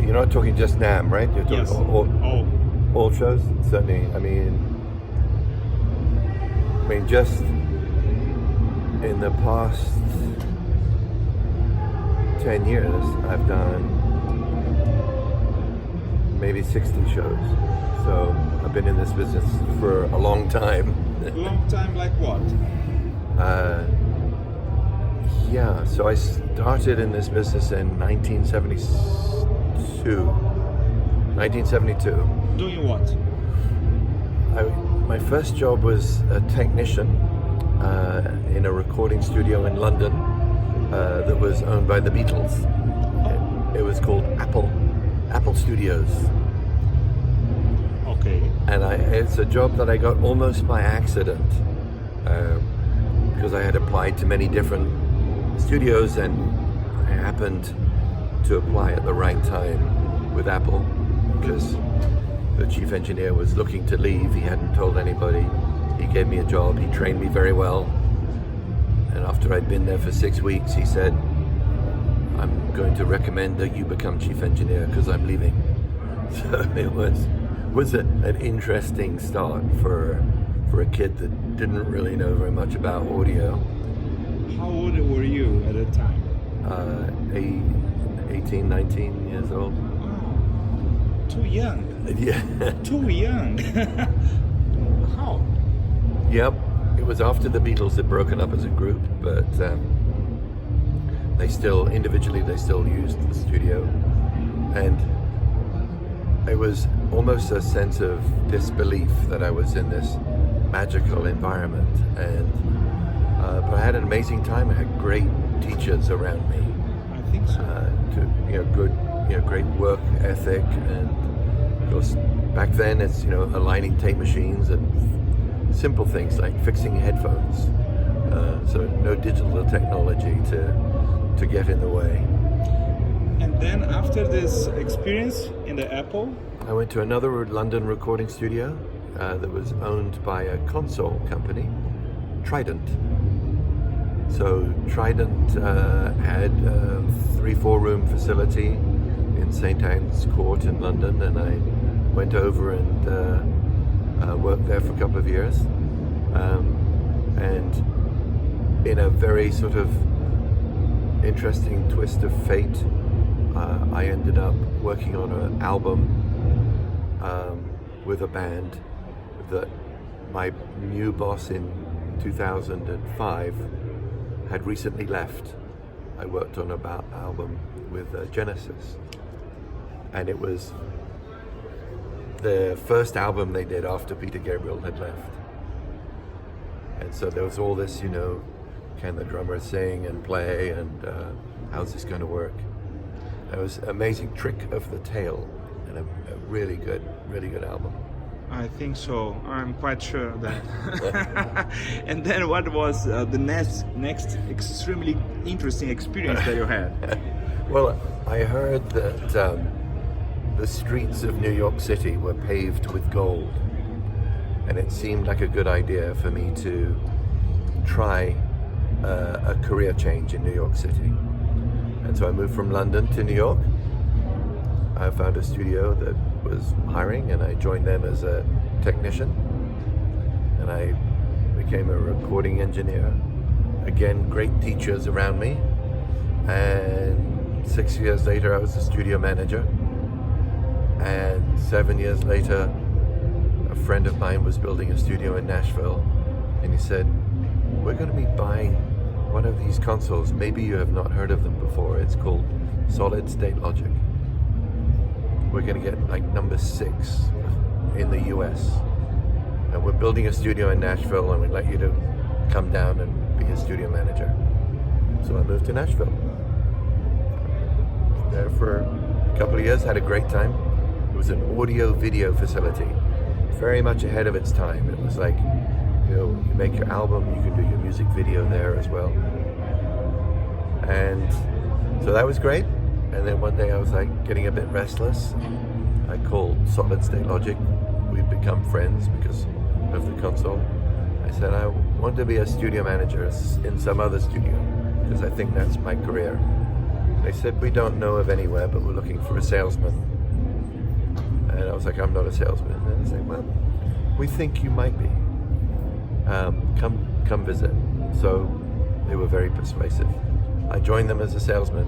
you're not talking just NAM, right? You're talking Yes. all shows. Certainly. I mean, just in the past 10 years, I've done maybe 60 shows. So I've been in this business for a long time. Long time, like what? Yeah, so I started in this business in 1972. Doing what? My first job was a technician in a recording studio in London that was owned by the Beatles. It was called Apple Studios. Okay. And it's a job that I got almost by accident because I had applied to many different studios and I happened to apply at the right time with Apple because the chief engineer was looking to leave. He hadn't told anybody. He gave me a job. He trained me very well. And after I'd been there for 6 weeks, he said, I'm going to recommend that you become chief engineer because I'm leaving. So it was an interesting start for a kid that didn't really know very much about audio. How old were you at the time? 18, 19 years old. Oh, too young. Yeah. Too young. How? Yep. It was after the Beatles had broken up as a group, but they still used the studio. And it was almost a sense of disbelief that I was in this magical environment. And but I had an amazing time. I had great teachers around me. I think so. Great work ethic, and of course back then it's aligning tape machines and simple things like fixing headphones. So no digital technology to get in the way. And then after this experience in the Apple, I went to another London recording studio that was owned by a console company, Trident. So Trident had a 3-4 room facility in St. Anne's Court in London, and I went over and worked there for a couple of years. And in a very sort of interesting twist of fate, I ended up working on an album with a band that my new boss in 2005 had recently left. I worked on an album with Genesis, and it was the first album they did after Peter Gabriel had left. And so there was all this, can the drummer sing and play, and how's this going to work? It was an amazing trick of the tail, and a really good album. I think so. I'm quite sure of that. And then what was the next extremely interesting experience that you had? Well, I heard that the streets of New York City were paved with gold, and it seemed like a good idea for me to try a career change in New York City. And so I moved from London to New York. I found a studio that was hiring, and I joined them as a technician, and I became a recording engineer. Again, great teachers around me, and 6 years later I was a studio manager, and 7 years later a friend of mine was building a studio in Nashville, and he said, we're going to be buying one of these consoles. Maybe you have not heard of them before. It's called Solid State Logic. We're going to get like number 6 in the US, and we're building a studio in Nashville, and we'd like you to come down and be a studio manager. So I moved to Nashville. There for a couple of years, had a great time. It was an audio video facility, very much ahead of its time. It was like, you make your album, you can do your music video there as well. And so that was great. And then one day I was like getting a bit restless. I called Solid State Logic. We'd become friends because of the console. I said, I want to be a studio manager in some other studio because I think that's my career. They said, we don't know of anywhere, but we're looking for a salesman. And I was like, I'm not a salesman. And they said, well, we think you might be. Come visit. So they were very persuasive. I joined them as a salesman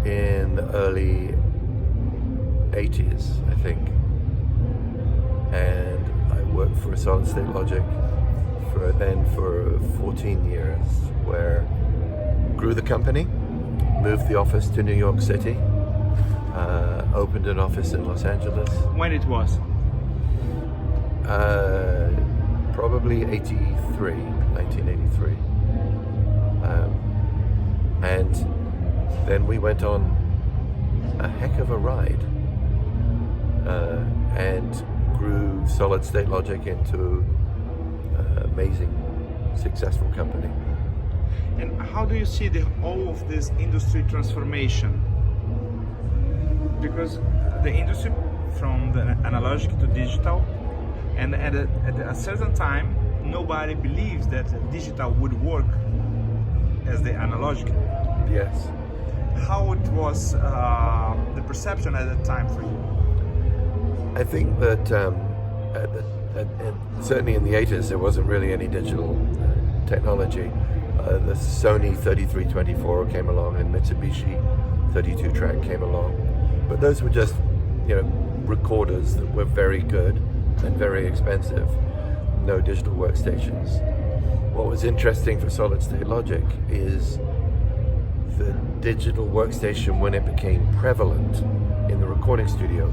in the early 80s, I think. And I worked for Solid State Logic for 14 years, where grew the company, moved the office to New York City, opened an office in Los Angeles. When it was? Probably 1983. And then we went on a heck of a ride and grew Solid State Logic into an amazing, successful company. And how do you see all of this industry transformation? Because the industry from the analogic to digital, and at a certain time, nobody believes that digital would work as the analogic. Yes. How it was the perception at that time for you? I think that certainly in the 80s there wasn't really any digital technology. The Sony 3324 came along and Mitsubishi 32 track came along, but those were just, recorders that were very good and very expensive. No digital workstations. What was interesting for Solid State Logic is the digital workstation, when it became prevalent in the recording studio,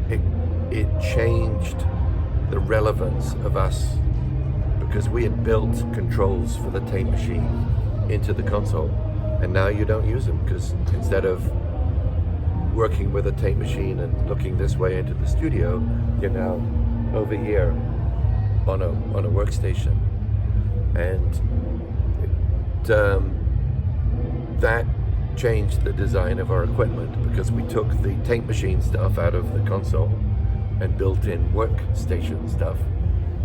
it changed the relevance of us, because we had built controls for the tape machine into the console, and now you don't use them, because instead of working with a tape machine and looking this way into the studio, you're now over here on a workstation. And that changed the design of our equipment, because we took the tape machine stuff out of the console and built in workstation stuff,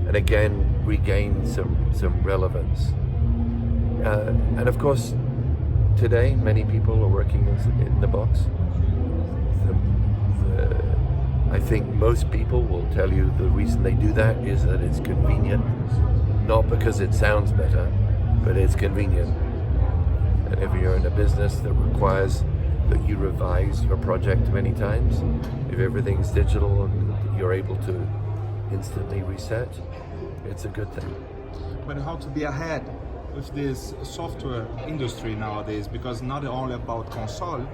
and again regained some relevance. And of course, today many people are working in the box. I think most people will tell you the reason they do that is that it's convenient, not because it sounds better, but it's convenient. And if you're in a business that requires that you revise your project many times, if everything's digital and you're able to instantly reset, it's a good thing. But how to be ahead with this software industry nowadays, because not only about console,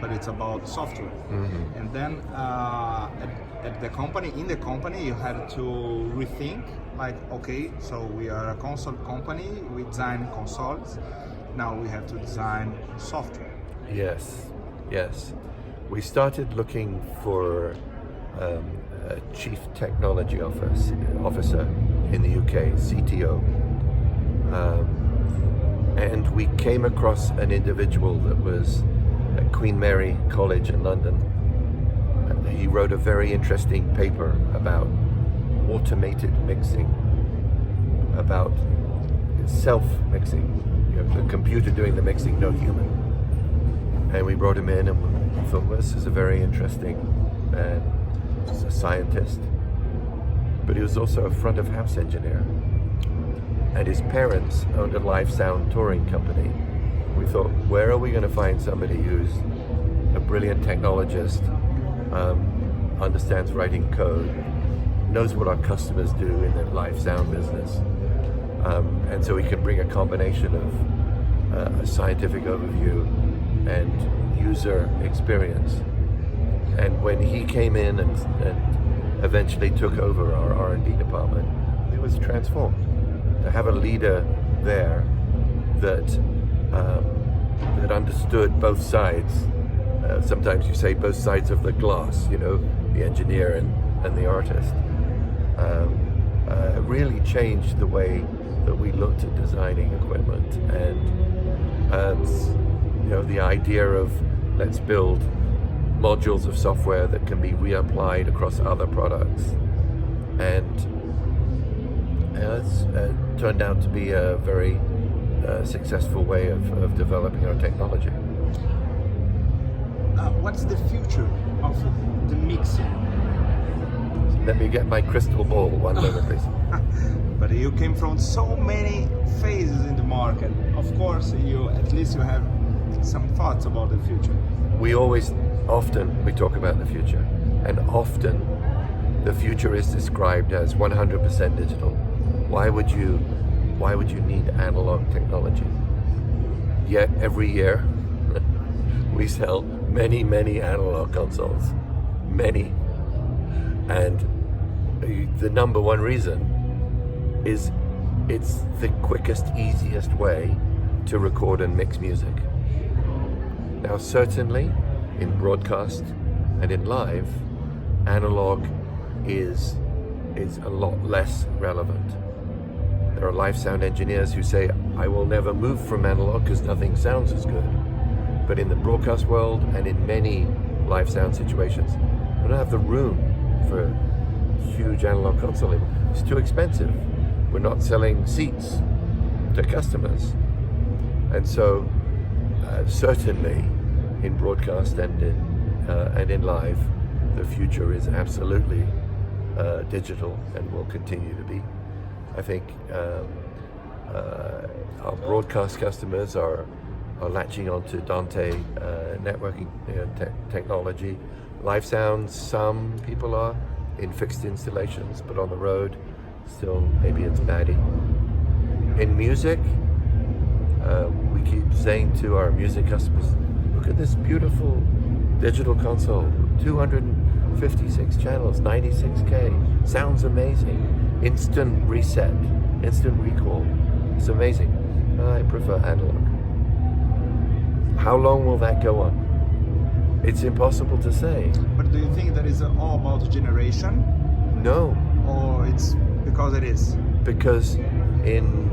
but it's about software. Mm-hmm. And then at the company, you had to rethink, like, okay, so we are a console company, we design consoles, now we have to design software. Yes. We started looking for a chief technology officer in the UK, CTO. And we came across an individual that was at Queen Mary College in London. He wrote a very interesting paper about automated mixing, about self-mixing, the computer doing the mixing, no human. And we brought him in and we thought, well, this is a very interesting man. He's a scientist, but he was also a front of house engineer. And his parents owned a live sound touring company. We thought, where are we going to find somebody who's a brilliant technologist, understands writing code, knows what our customers do in the live sound business, and so we can bring a combination of a scientific overview and user experience. And when he came in and eventually took over our R&D department, it was transformed. To have a leader there that understood both sides. Sometimes you say both sides of the glass, the engineer and the artist. Really changed the way that we looked at designing equipment, and the idea of let's build modules of software that can be reapplied across other products, and it's turned out to be a very successful way of developing our technology. What's the future of the mixing? Let me get my crystal ball. 1 minute, please. But you came from so many phases in the market. Of course, at least you have some thoughts about the future. Often we talk about the future, and often the future is described as 100% digital. Why would you need analog technology? Yet every year we sell many analog consoles, many, and the number one reason is it's the quickest, easiest way to record and mix music. Now, certainly in broadcast and in live, analog is a lot less relevant. There are live sound engineers who say, I will never move from analog because nothing sounds as good. But in the broadcast world and in many live sound situations, we don't have the room for huge analog console. It's too expensive. We're not selling seats to customers. And so certainly in broadcast and in live, the future is absolutely digital and will continue to be. I think our broadcast customers are latching onto Dante networking technology. Live sounds, some people are in fixed installations, but on the road, still maybe it's Maddie. In music, we keep saying to our music customers, look at this beautiful digital console, 256 channels, 96K, sounds amazing. Instant reset, instant recall, it's amazing. I prefer analog. How long will that go on? It's impossible to say. But do you think that is all about generation? No. Or it's because it is? Because in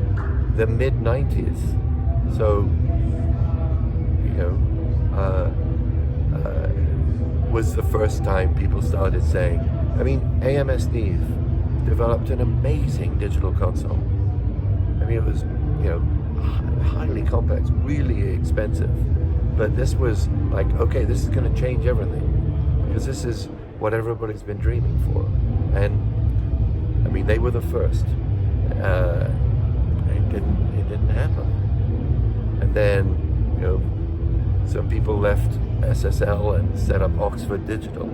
the mid-90s, so, was the first time people started saying, AMS Neve developed an amazing digital console. It was, highly complex, really expensive. But this was like, okay, this is going to change everything, because this is what everybody's been dreaming for. And they were the first. It didn't happen. And then, some people left SSL and set up Oxford Digital,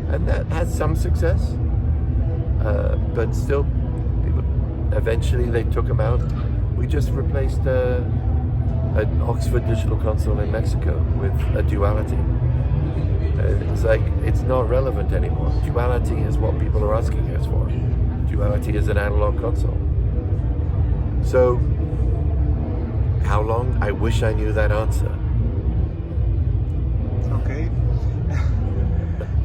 and that had some success. But still, eventually they took them out. We just replaced an Oxford Digital console in Mexico with a Duality. It's like, it's not relevant anymore. Duality is what people are asking us for. Duality is an analog console. So, how long? I wish I knew that answer. Okay.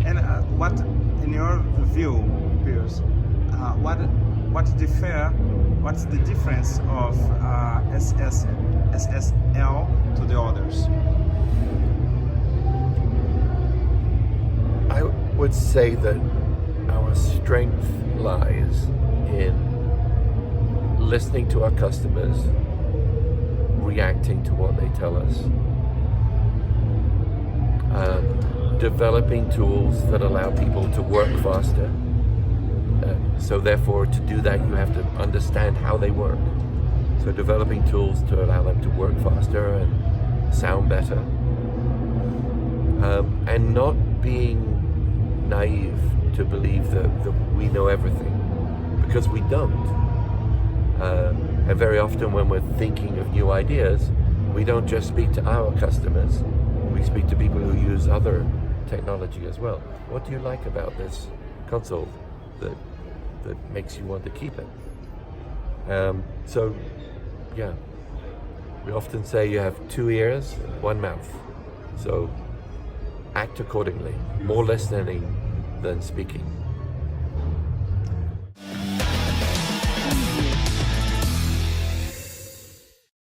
And what, in your view, Piers, what's the difference of SSL to the others? I would say that our strength lies in listening to our customers, reacting to what they tell us, developing tools that allow people to work faster. So therefore, to do that, you have to understand how they work. So developing tools to allow them to work faster and sound better. And not being naive to believe that we know everything, because we don't. And very often when we're thinking of new ideas, we don't just speak to our customers, we speak to people who use other technology as well. What do you like about this console that makes you want to keep it? We often say you have 2 ears, 1 mouth. So act accordingly, more listening than speaking.